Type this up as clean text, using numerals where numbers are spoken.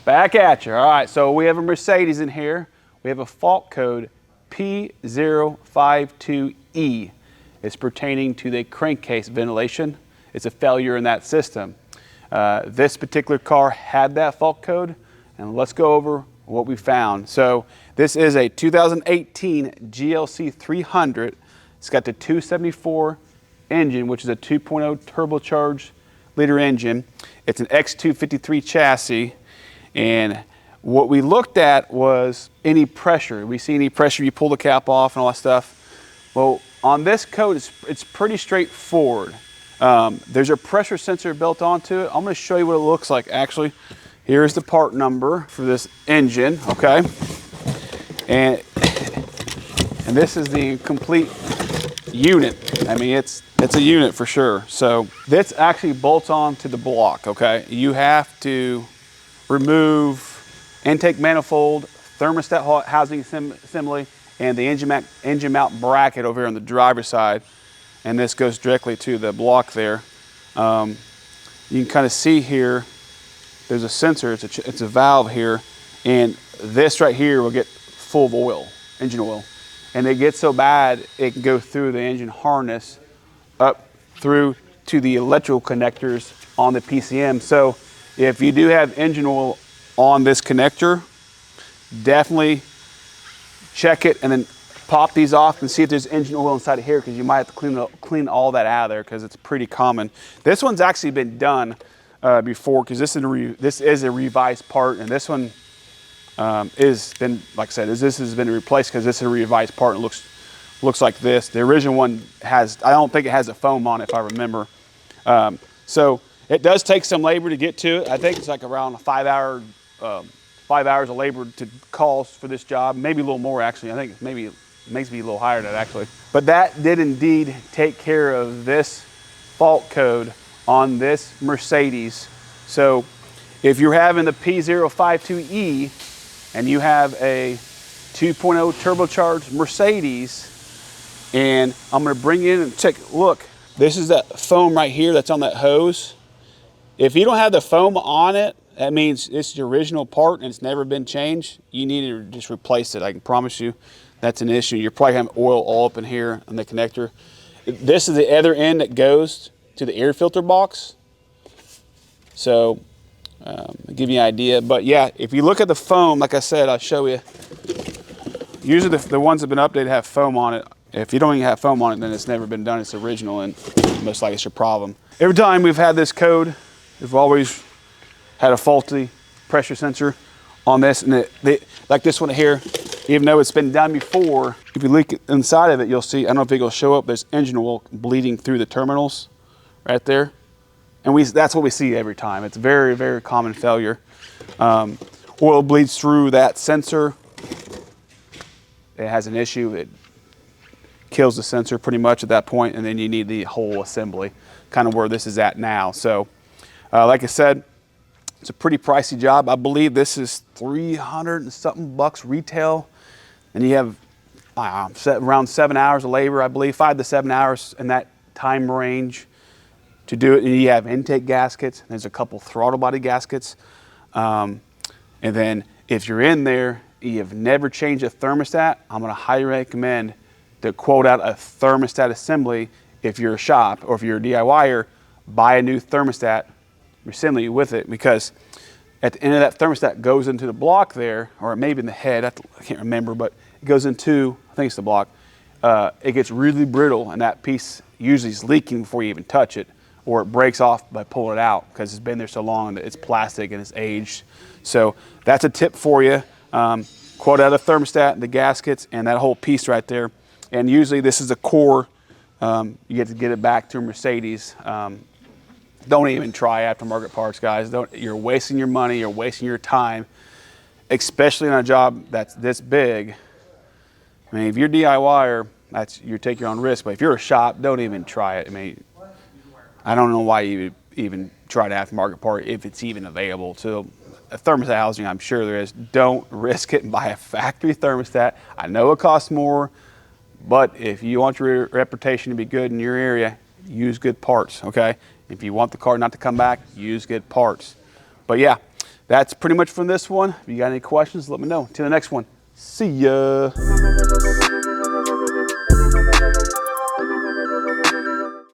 Back at you. All right, so we have a Mercedes in here. We have a fault code P052E. It's pertaining to the crankcase ventilation. It's a failure in that system. This particular car had that fault code, and let's go over what we found. So this is a 2018 GLC 300. It's got the 274 engine, which is a 2.0 turbocharged liter engine. It's an X253 chassis. And what we looked at was any pressure. We see any pressure, you pull the cap off and all that stuff. Well, on this code, it's pretty straightforward. There's a pressure sensor built onto it. I'm going to show you what it looks like actually. Here's the part number for this engine, okay? And this is the complete unit. I mean, it's a unit for sure. So this actually bolts on to the block, okay? You have to remove intake manifold, thermostat housing assembly, and the engine mount bracket over here on the driver's side. And this goes directly to the block there. You can kind of see here, there's a sensor, it's a valve here, and this right here will get full of oil, engine oil. And it gets so bad, it can go through the engine harness up through to the electrical connectors on the PCM. So if you do have engine oil on this connector, definitely check it and then pop these off and see if there's engine oil inside of here, because you might have to clean all that out of there, because it's pretty common. This one's actually been done before, because this is a revised part, and this one is been, like I said, this has been replaced because this is a revised part and looks like this. The original one has, I don't think it has a foam on it if I remember. So it does take some labor to get to it. I think it's like around 5 hours of labor to calls for this job, maybe a little more actually. I think maybe it makes me a little higher than that actually. But that did indeed take care of this fault code on this Mercedes. So if you're having the P052E and you have a 2.0 turbocharged Mercedes, and I'm gonna bring in and take a look. This is that foam right here that's on that hose. If you don't have the foam on it, that means it's the original part and it's never been changed. You need to just replace it. I can promise you that's an issue. You're probably having oil all up in here on the connector. This is the other end that goes to the air filter box. So I'll give you an idea. But yeah, if you look at the foam, like I said, I'll show you. Usually the ones that have been updated have foam on it. If you don't even have foam on it, then it's never been done. It's original, and most likely it's your problem. Every time we've had this code, we've always had a faulty pressure sensor on this, and like this one here, even though it's been done before, if you look inside of it, you'll see, I don't know if it'll show up, there's engine oil bleeding through the terminals right there. And that's what we see every time. It's a very, very common failure. Oil bleeds through that sensor. It has an issue. It kills the sensor pretty much at that point, and then you need the whole assembly, kind of where this is at now. So like I said, it's a pretty pricey job. I believe this is 300 and something bucks retail, and you have around 7 hours of labor, I believe, 5 to 7 hours in that time range to do it. And you have intake gaskets, there's a couple throttle body gaskets, and then if you're in there, you have never changed a thermostat, I'm going to highly recommend to quote out a thermostat assembly. If you're a shop or if you're a DIYer, buy a new thermostat assembly with it, because at the end of that thermostat goes into the block there, or maybe in the head, I can't remember, but it goes into, I think it's the block. It gets really brittle, and that piece usually is leaking before you even touch it, or it breaks off by pulling it out because it's been there so long that it's plastic and it's aged. So that's a tip for you. Quote out a thermostat, the gaskets, and that whole piece right there. And usually this is a core. You get to get it back to a Mercedes. Don't even try aftermarket parts, guys. You're wasting your money, you're wasting your time, especially on a job that's this big. I mean, if you're DIYer, you take your own risk, but if you're a shop, don't even try it. I mean, I don't know why you even try an aftermarket part if it's even available. So a thermostat housing, I'm sure there is. Don't risk it and buy a factory thermostat. I know it costs more, but if you want your reputation to be good in your area, use good parts, okay? If you want the car not to come back, use good parts. But yeah, That's pretty much from this one. If you got any questions, let me know. Till the next one. See ya.